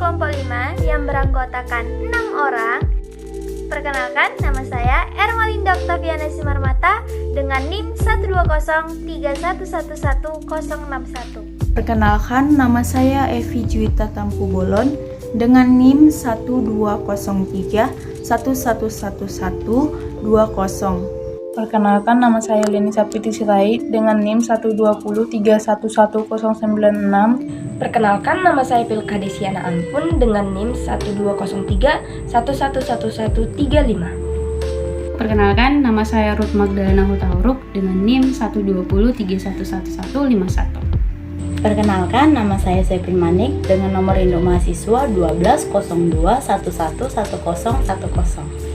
kelompok 5 yang beranggotakan 6 orang. Perkenalkan, nama saya Ermalinda Oktaviana Simarmata dengan NIM 12031111061. Perkenalkan, nama saya Evi Juwita Tampu Bolon dengan NIM 12031111120. Perkenalkan, nama saya Leni Sapiti Sirait dengan NIM 120311096. Perkenalkan, nama saya Pilka Desiana Ampun dengan NIM 12031111135. Perkenalkan, nama saya Ruth Magdalena Hutauruk dengan NIM 120311151. Perkenalkan, nama saya Sepri Manik dengan nomor induk mahasiswa 120211111010.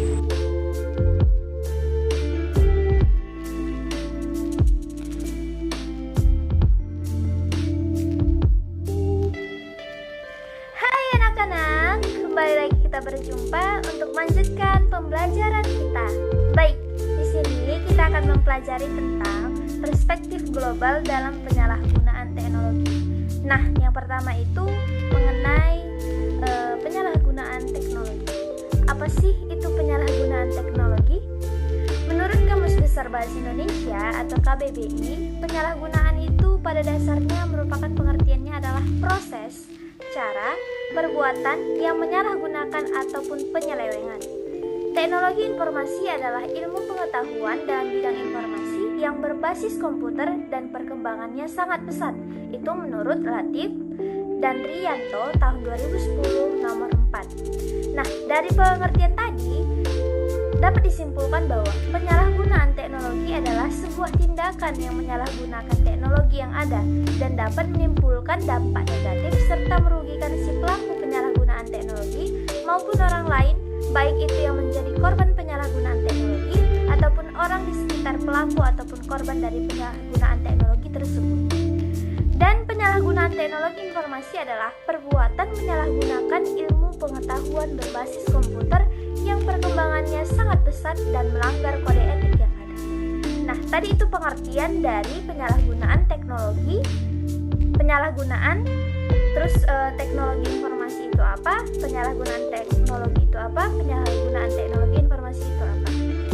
Kembali lagi kita berjumpa untuk melanjutkan pembelajaran kita. Baik, di sini kita akan mempelajari tentang perspektif global dalam penyalahgunaan teknologi. Nah, yang pertama itu mengenai penyalahgunaan teknologi. Apa sih itu penyalahgunaan teknologi? Menurut Kamus Besar Bahasa Indonesia atau KBBI, penyalahgunaan itu pada dasarnya merupakan pengertiannya adalah proses, cara, perbuatan yang menyalahgunakan ataupun penyelewengan. Teknologi informasi adalah ilmu pengetahuan dalam bidang informasi yang berbasis komputer dan perkembangannya sangat pesat. Itu menurut Latif dan Rianto tahun 2010 nomor 4. Nah, dari pengertian tadi dapat disimpulkan bahwa penyalahgunaan teknologi adalah sebuah tindakan yang menyalahgunakan teknologi yang ada dan dapat menimbulkan dampak negatif serta merugikan si pelaku penyalahgunaan teknologi maupun orang lain, baik itu yang menjadi korban penyalahgunaan teknologi ataupun orang di sekitar pelaku ataupun korban dari penyalahgunaan teknologi tersebut. Dan penyalahgunaan teknologi informasi adalah perbuatan menyalahgunakan ilmu pengetahuan berbasis komputer yang perkembangannya sangat pesat dan melanggar kode etik yang ada. Nah, tadi itu pengertian dari penyalahgunaan teknologi. Teknologi informasi itu apa? Penyalahgunaan teknologi itu apa? Penyalahgunaan teknologi informasi itu apa?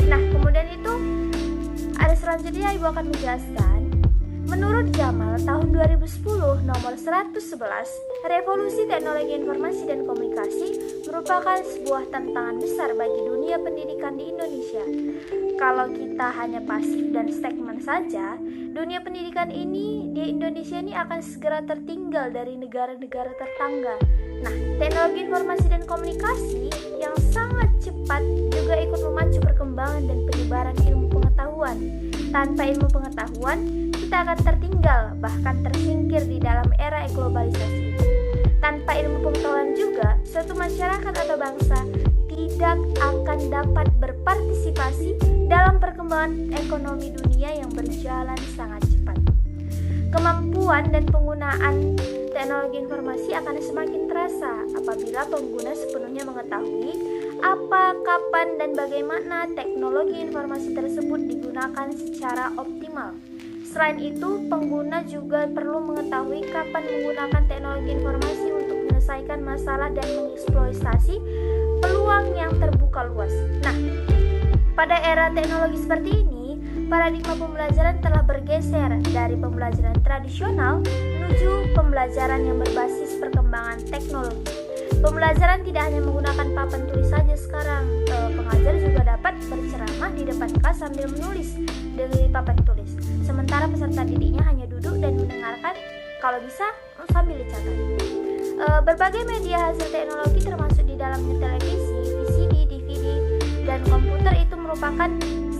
Nah, kemudian itu ada selanjutnya Ibu akan menjelaskan. Menurut Jamal tahun 2010 nomor 111, revolusi teknologi informasi dan komunikasi merupakan sebuah tantangan besar bagi dunia pendidikan di Indonesia. Kalau kita hanya pasif dan stagnan saja, dunia pendidikan ini di Indonesia ini akan segera tertinggal dari negara-negara tetangga. Nah, teknologi informasi dan komunikasi yang sangat cepat juga ikut memacu perkembangan dan penyebaran ilmu pengetahuan. Tanpa ilmu pengetahuan, kita akan tertinggal, bahkan tersingkir di dalam era globalisasi. Tanpa ilmu pengetahuan juga, suatu masyarakat atau bangsa tidak akan dapat berpartisipasi dalam perkembangan ekonomi dunia yang berjalan sangat cepat. Kemampuan dan penggunaan teknologi informasi akan semakin terasa apabila pengguna sepenuhnya mengetahui apa, kapan, dan bagaimana teknologi informasi tersebut digunakan secara optimal. Selain itu, pengguna juga perlu mengetahui kapan menggunakan teknologi informasi untuk menyelesaikan masalah dan mengeksploitasi peluang yang terbuka luas. Nah, pada era teknologi seperti ini, paradigma pembelajaran telah bergeser dari pembelajaran tradisional menuju pembelajaran yang berbasis perkembangan teknologi. Pembelajaran tidak hanya menggunakan papan tulis saja sekarang. Pengajar juga dapat berceramah di depan kelas sambil menulis dari papan tulis. Sementara peserta didiknya hanya duduk dan mendengarkan, kalau bisa sambil dicatat. Berbagai media hasil teknologi termasuk di dalamnya televisi, VCD, DVD, dan komputer itu merupakan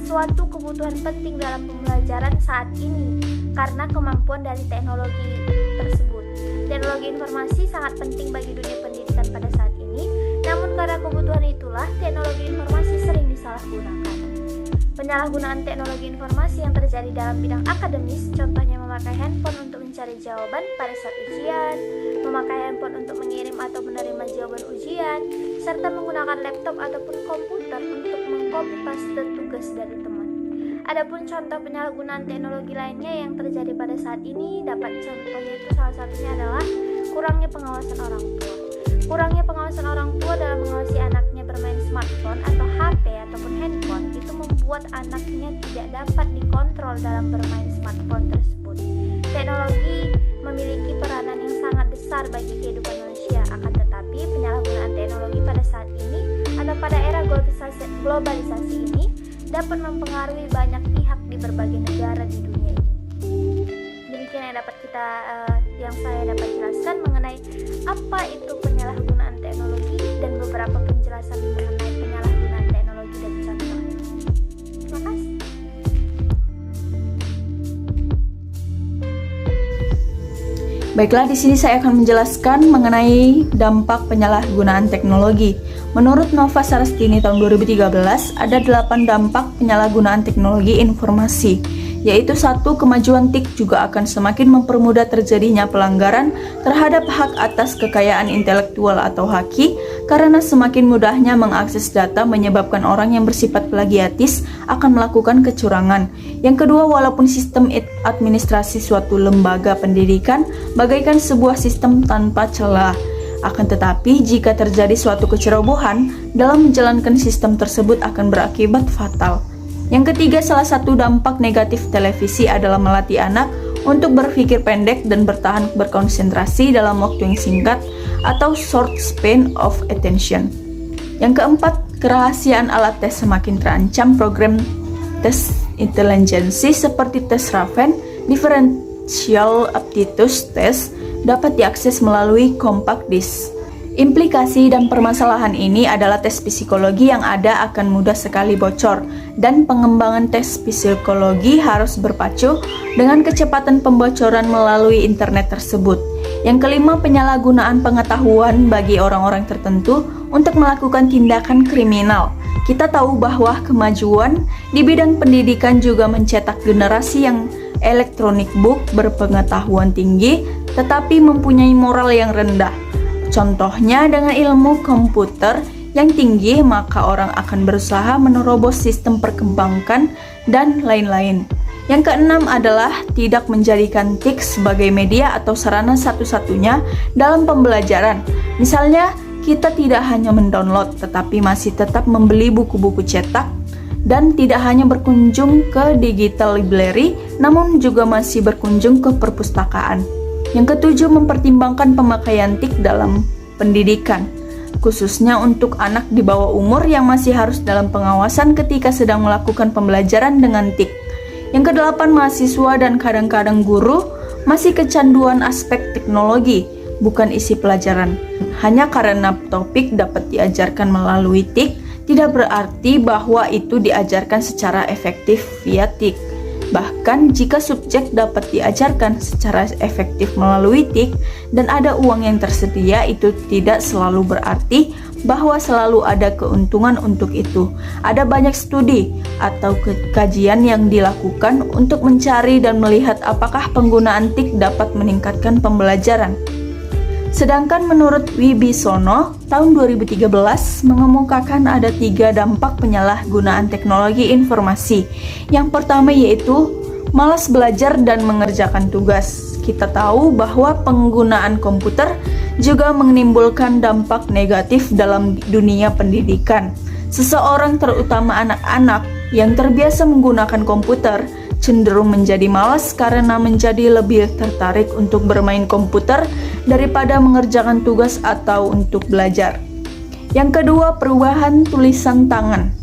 suatu kebutuhan penting dalam pembelajaran saat ini karena kemampuan dari teknologi tersebut. Teknologi informasi sangat penting bagi dunia pendidikan pada saat ini, namun karena kebutuhan itulah teknologi informasi sering disalahgunakan. Penyalahgunaan teknologi informasi yang terjadi dalam bidang akademis, contohnya memakai handphone untuk mencari jawaban pada saat ujian, memakai handphone untuk mengirim atau menerima jawaban ujian, serta menggunakan laptop ataupun komputer untuk mengcopy paste tugas dari teman. Adapun contoh penyalahgunaan teknologi lainnya yang terjadi pada saat ini dapat contohnya itu salah satunya adalah kurangnya pengawasan orang tua. Kurangnya pengawasan orang tua dalam mengawasi anaknya bermain smartphone atau HP ataupun handphone itu membuat anaknya tidak dapat dikontrol dalam bermain smartphone tersebut. Teknologi memiliki peranan yang sangat besar bagi kehidupan manusia, akan tetapi penyalahgunaan teknologi pada saat ini atau pada era globalisasi ini dapat mempengaruhi banyak pihak di berbagai negara di dunia ini. Demikian yang saya dapat jelaskan mengenai apa itu penyalahgunaan teknologi dan beberapa penjelasan mengenai penyalahgunaan teknologi dan contohnya. Terima kasih. Baiklah, di sini saya akan menjelaskan mengenai dampak penyalahgunaan teknologi. Menurut Nova Sarastini tahun 2013, ada 8 dampak penyalahgunaan teknologi informasi, yaitu 1. Kemajuan TIK juga akan semakin mempermudah terjadinya pelanggaran terhadap hak atas kekayaan intelektual atau haki, karena semakin mudahnya mengakses data menyebabkan orang yang bersifat plagiatis akan melakukan kecurangan. Yang kedua, walaupun sistem administrasi suatu lembaga pendidikan bagaikan sebuah sistem tanpa celah, akan tetapi jika terjadi suatu kecerobohan dalam menjalankan sistem tersebut akan berakibat fatal. Yang ketiga, salah satu dampak negatif televisi adalah melatih anak untuk berpikir pendek dan bertahan berkonsentrasi dalam waktu yang singkat atau short span of attention. Yang keempat, kerahasiaan alat tes semakin terancam. Program tes intelijensi seperti tes Raven, Differential Aptitude Test dapat diakses melalui compact disc. Implikasi dan permasalahan ini adalah tes psikologi yang ada akan mudah sekali bocor, dan pengembangan tes psikologi harus berpacu dengan kecepatan pembocoran melalui internet tersebut. Yang kelima, penyalahgunaan pengetahuan bagi orang-orang tertentu untuk melakukan tindakan kriminal. Kita tahu bahwa kemajuan di bidang pendidikan juga mencetak generasi yang electronic book berpengetahuan tinggi tetapi mempunyai moral yang rendah. Contohnya, dengan ilmu komputer yang tinggi, maka orang akan berusaha menerobos sistem perkembangan dan lain-lain. Yang keenam adalah tidak menjadikan TIK sebagai media atau sarana satu-satunya dalam pembelajaran. Misalnya, kita tidak hanya mendownload, tetapi masih tetap membeli buku-buku cetak dan tidak hanya berkunjung ke digital library, namun juga masih berkunjung ke perpustakaan. Yang ketujuh, mempertimbangkan pemakaian TIK dalam pendidikan, khususnya untuk anak di bawah umur yang masih harus dalam pengawasan ketika sedang melakukan pembelajaran dengan TIK. Yang kedelapan, mahasiswa dan kadang-kadang guru masih kecanduan aspek teknologi, bukan isi pelajaran. Hanya karena topik dapat diajarkan melalui TIK, tidak berarti bahwa itu diajarkan secara efektif via TIK. Bahkan jika subjek dapat diajarkan secara efektif melalui TIK dan ada uang yang tersedia, itu tidak selalu berarti bahwa selalu ada keuntungan untuk itu. Ada banyak studi atau kajian yang dilakukan untuk mencari dan melihat apakah penggunaan TIK dapat meningkatkan pembelajaran. Sedangkan menurut Wibisono tahun 2013 mengemukakan ada 3 dampak penyalahgunaan teknologi informasi. Yang pertama yaitu malas belajar dan mengerjakan tugas. Kita tahu bahwa penggunaan komputer juga menimbulkan dampak negatif dalam dunia pendidikan. Seseorang, terutama anak-anak yang terbiasa menggunakan komputer, cenderung menjadi malas karena menjadi lebih tertarik untuk bermain komputer daripada mengerjakan tugas atau untuk belajar. Yang kedua, perubahan tulisan tangan.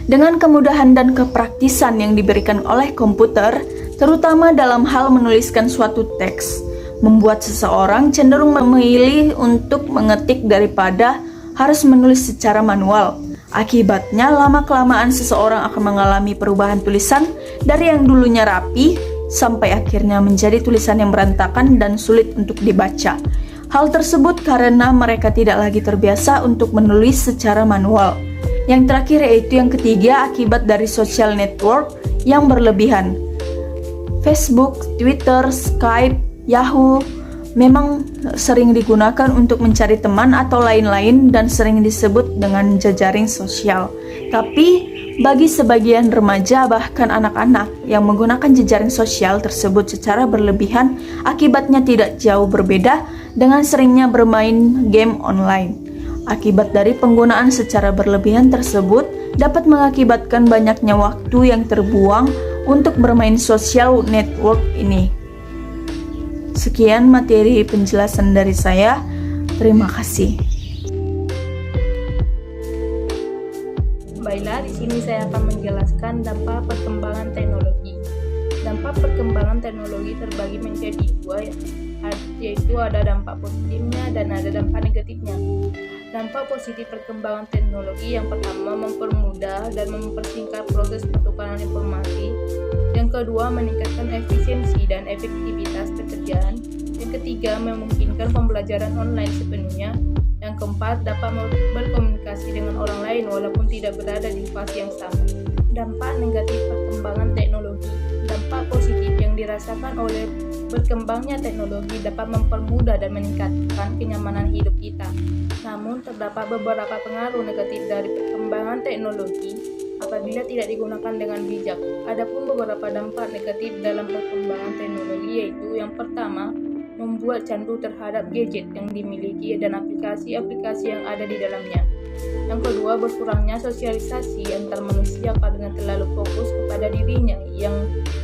Dengan kemudahan dan kepraktisan yang diberikan oleh komputer, terutama dalam hal menuliskan suatu teks, membuat seseorang cenderung memilih untuk mengetik daripada harus menulis secara manual. Akibatnya, lama-kelamaan seseorang akan mengalami perubahan tulisan dari yang dulunya rapi sampai akhirnya menjadi tulisan yang berantakan dan sulit untuk dibaca. Hal tersebut karena mereka tidak lagi terbiasa untuk menulis secara manual. Yang terakhir yaitu yang ketiga, akibat dari social network yang berlebihan. Facebook, Twitter, Skype, Yahoo memang sering digunakan untuk mencari teman atau lain-lain dan sering disebut dengan jejaring sosial. Tapi bagi sebagian remaja bahkan anak-anak yang menggunakan jejaring sosial tersebut secara berlebihan, akibatnya tidak jauh berbeda dengan seringnya bermain game online. Akibat dari penggunaan secara berlebihan tersebut dapat mengakibatkan banyaknya waktu yang terbuang untuk bermain social network ini. Sekian materi penjelasan dari saya. Terima kasih. Baiklah, di sini saya akan menjelaskan dampak perkembangan teknologi. Dampak perkembangan teknologi terbagi menjadi dua, yaitu ada dampak positifnya dan ada dampak negatifnya. Dampak positif perkembangan teknologi yang pertama mempermudah dan mempersingkat proses pertukaran informasi. Yang kedua meningkatkan efisiensi dan efektivitas pekerjaan. Yang ketiga memungkinkan pembelajaran online sepenuhnya. Yang keempat dapat berkomunikasi dengan orang lain walaupun tidak berada di fase yang sama. Dampak negatif perkembangan teknologi. Dampak positif yang dirasakan oleh berkembangnya teknologi dapat mempermudah dan meningkatkan kenyamanan hidup kita. Namun terdapat beberapa pengaruh negatif dari perkembangan teknologi apabila tidak digunakan dengan bijak. Adapun beberapa dampak negatif dalam perkembangan teknologi yaitu yang pertama, membuat candu terhadap gadget yang dimiliki dan aplikasi-aplikasi yang ada di dalamnya. Yang kedua, berkurangnya sosialisasi antar manusia karena terlalu fokus kepada dirinya yang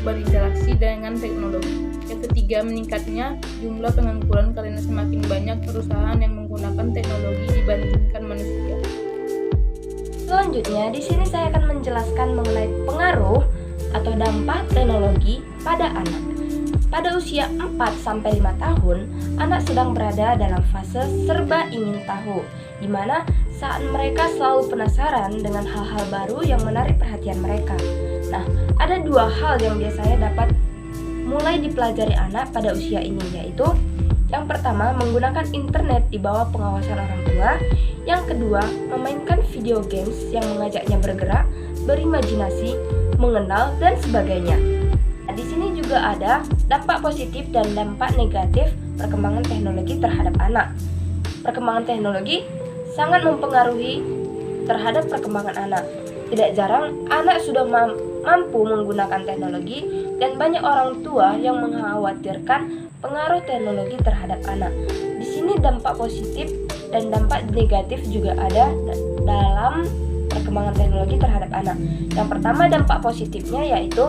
berinteraksi dengan teknologi. Yang ketiga, meningkatnya jumlah pengangguran karena semakin banyak perusahaan yang menggunakan teknologi dibandingkan manusia. Selanjutnya, di sini saya akan menjelaskan mengenai pengaruh atau dampak teknologi pada anak. Pada usia 4-5 tahun, anak sedang berada dalam fase serba ingin tahu, di mana saat mereka selalu penasaran dengan hal-hal baru yang menarik perhatian mereka. Nah, ada dua hal yang biasanya dapat mulai dipelajari anak pada usia ini, yaitu yang pertama, menggunakan internet di bawah pengawasan orang tua. Yang kedua, memainkan video games yang mengajaknya bergerak, berimajinasi, mengenal, dan sebagainya. Nah, di sini juga ada dampak positif dan dampak negatif perkembangan teknologi terhadap anak. Perkembangan teknologi sangat mempengaruhi terhadap perkembangan anak. Tidak jarang, anak sudah mampu menggunakan teknologi dan banyak orang tua yang mengkhawatirkan pengaruh teknologi terhadap anak. Di sini dampak positif dan dampak negatif juga ada dalam perkembangan teknologi terhadap anak. Yang pertama, dampak positifnya yaitu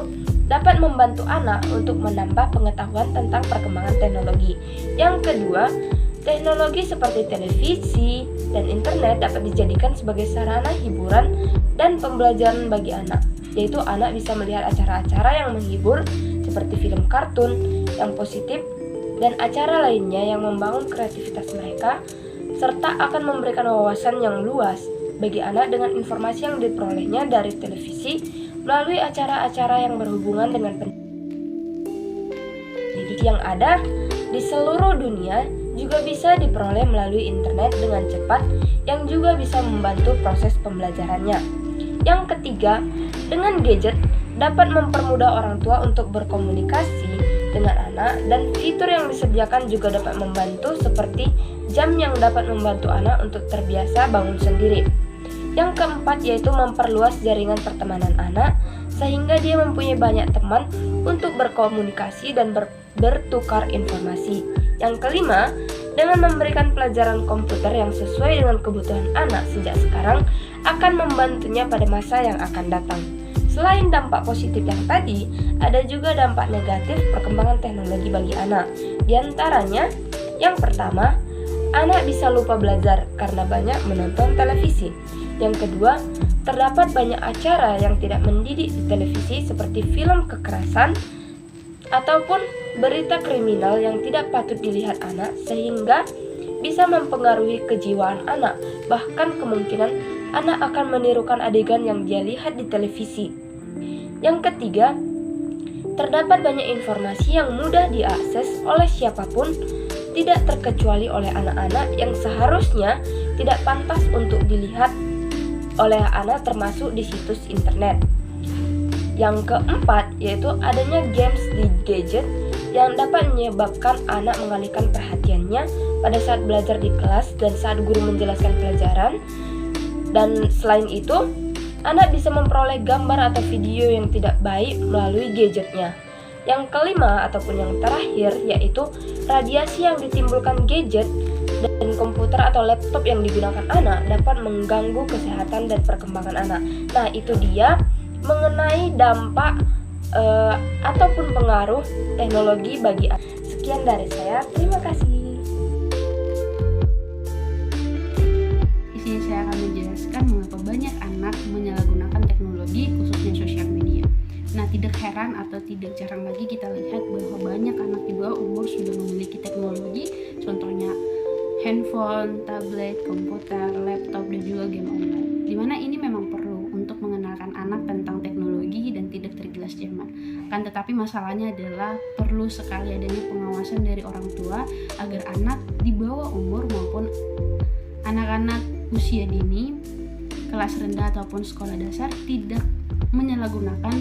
dapat membantu anak untuk menambah pengetahuan tentang perkembangan teknologi. Yang kedua, teknologi seperti televisi dan internet dapat dijadikan sebagai sarana hiburan dan pembelajaran bagi anak, yaitu anak bisa melihat acara-acara yang menghibur seperti film kartun yang positif dan acara lainnya yang membangun kreativitas mereka, serta akan memberikan wawasan yang luas bagi anak dengan informasi yang diperolehnya dari televisi melalui acara-acara yang berhubungan dengan pendidik yang ada di seluruh dunia juga bisa diperoleh melalui internet dengan cepat yang juga bisa membantu proses pembelajarannya. Yang ketiga, dengan gadget dapat mempermudah orang tua untuk berkomunikasi dengan anak dan fitur yang disediakan juga dapat membantu seperti jam yang dapat membantu anak untuk terbiasa bangun sendiri. Yang keempat yaitu memperluas jaringan pertemanan anak sehingga dia mempunyai banyak teman untuk berkomunikasi dan bertukar informasi. Yang kelima, dengan memberikan pelajaran komputer yang sesuai dengan kebutuhan anak sejak sekarang akan membantunya pada masa yang akan datang. Selain dampak positif yang tadi, ada juga dampak negatif perkembangan teknologi bagi anak. Di antaranya, yang pertama, anak bisa lupa belajar karena banyak menonton televisi. Yang kedua, terdapat banyak acara yang tidak mendidik di televisi seperti film kekerasan ataupun berita kriminal yang tidak patut dilihat anak sehingga bisa mempengaruhi kejiwaan anak. Bahkan kemungkinan anak akan menirukan adegan yang dia lihat di televisi. Yang ketiga, terdapat banyak informasi yang mudah diakses oleh siapapun, tidak terkecuali oleh anak-anak yang seharusnya tidak pantas untuk dilihat oleh anak termasuk di situs internet. Yang keempat yaitu adanya games di gadget yang dapat menyebabkan anak mengalihkan perhatiannya pada saat belajar di kelas dan saat guru menjelaskan pelajaran. Dan selain itu, anak bisa memperoleh gambar atau video yang tidak baik melalui gadgetnya. Yang kelima ataupun yang terakhir yaitu radiasi yang ditimbulkan gadget dan komputer atau laptop yang digunakan anak dapat mengganggu kesehatan dan perkembangan anak. Nah, itu dia mengenai dampak ataupun pengaruh teknologi bagi anak. Sekian dari saya, terima kasih. Di sini saya akan menjelaskan mengapa banyak anak menyalahgunakan teknologi, khususnya sosial media. Nah, tidak heran atau tidak jarang lagi kita lihat bahwa banyak anak di bawah umur sudah memiliki teknologi, contohnya handphone, tablet, komputer, laptop, dan juga game online. Dimana ini memang perlu untuk mengenalkan anak tentang teknologi dan tidak tergilas zaman. Kan tetapi masalahnya adalah perlu sekali adanya pengawasan dari orang tua agar anak di bawah umur maupun anak-anak usia dini, kelas rendah ataupun sekolah dasar tidak menyalahgunakan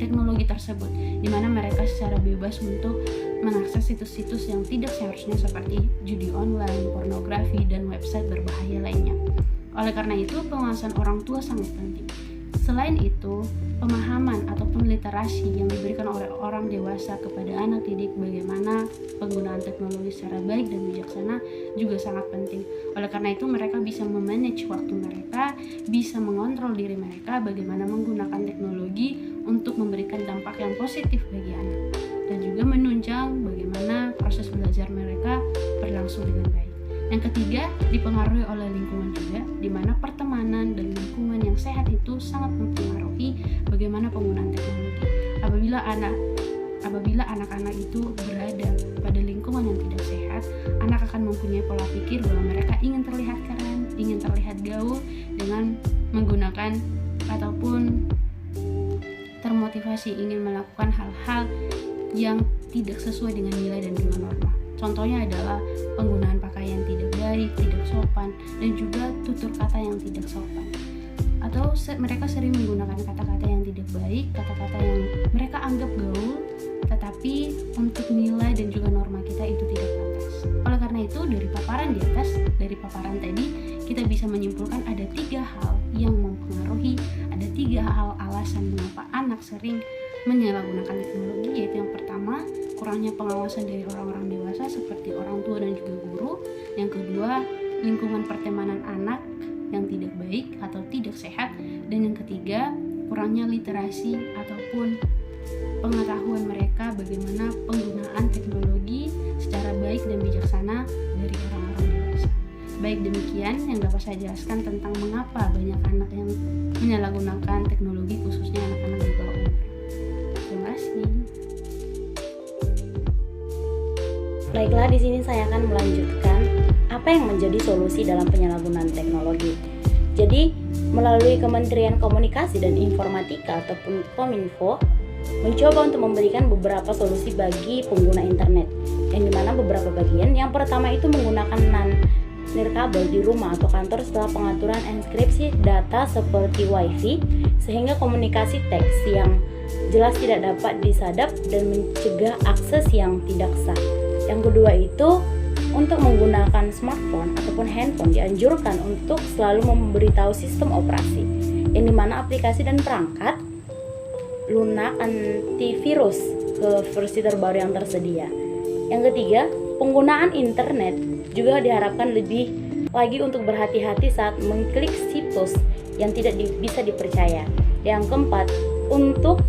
teknologi tersebut, di mana mereka secara bebas untuk mengakses situs-situs yang tidak seharusnya seperti judi online, pornografi, dan website berbahaya lainnya. Oleh karena itu, pengawasan orang tua sangat penting. Selain itu, pemahaman ataupun literasi yang diberikan oleh orang dewasa kepada anak didik bagaimana penggunaan teknologi secara baik dan bijaksana juga sangat penting. Oleh karena itu, mereka bisa memanage waktu mereka, bisa mengontrol diri mereka bagaimana menggunakan teknologi untuk memberikan dampak yang positif bagi anak, dan juga menunjang bagaimana proses belajar mereka berlangsung dengan baik. Yang ketiga, dipengaruhi oleh lingkungan juga, di mana pertemanan dan lingkungan yang sehat itu sangat mempengaruhi bagaimana penggunaan teknologi. Apabila anak-anak itu berada pada lingkungan yang tidak sehat, anak akan mempunyai pola pikir bahwa mereka ingin terlihat keren, ingin terlihat gaul dengan menggunakan ataupun termotivasi ingin melakukan hal-hal yang tidak sesuai dengan nilai dan juga norma. Contohnya adalah penggunaan pakaian tidak baik, tidak sopan, dan juga tutur kata yang tidak sopan. Atau mereka sering menggunakan kata-kata yang tidak baik, kata-kata yang mereka anggap gaul, tetapi untuk nilai dan juga norma kita itu tidak pantas. Oleh karena itu, dari paparan di atas, dari paparan tadi, kita bisa menyimpulkan ada 3 hal yang mempengaruhi, ada 3 hal alasan mengapa anak sering menyalahgunakan teknologi, yaitu yang pertama, kurangnya pengawasan dari orang-orang dewasa seperti orang tua dan juga guru. Yang kedua, lingkungan pertemanan anak yang tidak baik atau tidak sehat. Dan yang ketiga, kurangnya literasi ataupun pengetahuan mereka bagaimana penggunaan teknologi secara baik dan bijaksana dari orang-orang dewasa. Baik, demikian yang dapat saya jelaskan tentang mengapa banyak anak yang menyalahgunakan teknologi, khususnya anak-anak di bawah umur. Terima kasih. Baiklah, di sini saya akan melanjutkan apa yang menjadi solusi dalam penyalahgunaan teknologi. Jadi, melalui Kementerian Komunikasi dan Informatika ataupun Kominfo mencoba untuk memberikan beberapa solusi bagi pengguna internet, yang dimana beberapa bagian. Yang pertama itu menggunakan nirkabel di rumah atau kantor setelah pengaturan enkripsi data seperti wifi, sehingga komunikasi teks yang jelas tidak dapat disadap dan mencegah akses yang tidak sah. Yang kedua itu untuk menggunakan smartphone ataupun handphone dianjurkan untuk selalu memberitahu sistem operasi, yang dimana aplikasi dan perangkat lunak antivirus ke versi terbaru yang tersedia. Yang ketiga, penggunaan internet juga diharapkan lebih lagi untuk berhati-hati saat mengklik situs yang tidak bisa dipercaya. Yang keempat, untuk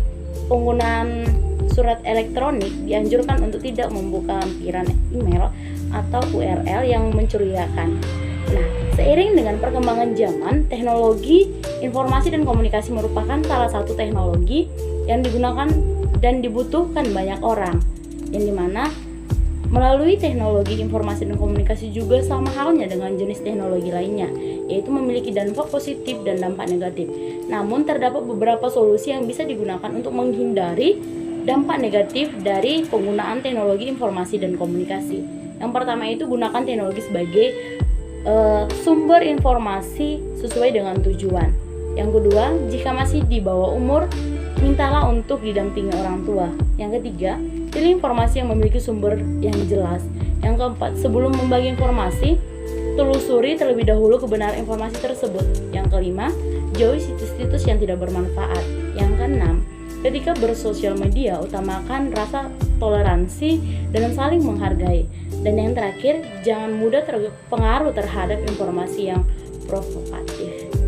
penggunaan surat elektronik dianjurkan untuk tidak membuka lampiran email atau URL yang mencurigakan. Nah, seiring dengan perkembangan zaman, teknologi informasi dan komunikasi merupakan salah satu teknologi yang digunakan dan dibutuhkan banyak orang, yang dimana melalui teknologi informasi dan komunikasi juga sama halnya dengan jenis teknologi lainnya, yaitu memiliki dampak positif dan dampak negatif. Namun terdapat beberapa solusi yang bisa digunakan untuk menghindari dampak negatif dari penggunaan teknologi informasi dan komunikasi. Yang pertama itu gunakan teknologi sebagai sumber informasi sesuai dengan tujuan. Yang kedua, jika masih di bawah umur, mintalah untuk didampingi orang tua. Yang ketiga, pilih informasi yang memiliki sumber yang jelas. Yang keempat, sebelum membagi informasi, telusuri terlebih dahulu kebenaran informasi tersebut. Yang kelima, jauhi situs-situs yang tidak bermanfaat. Yang keenam, Ketika bersosial media, utamakan rasa toleransi dan saling menghargai. Dan yang terakhir, jangan mudah terpengaruh terhadap informasi yang provokatif.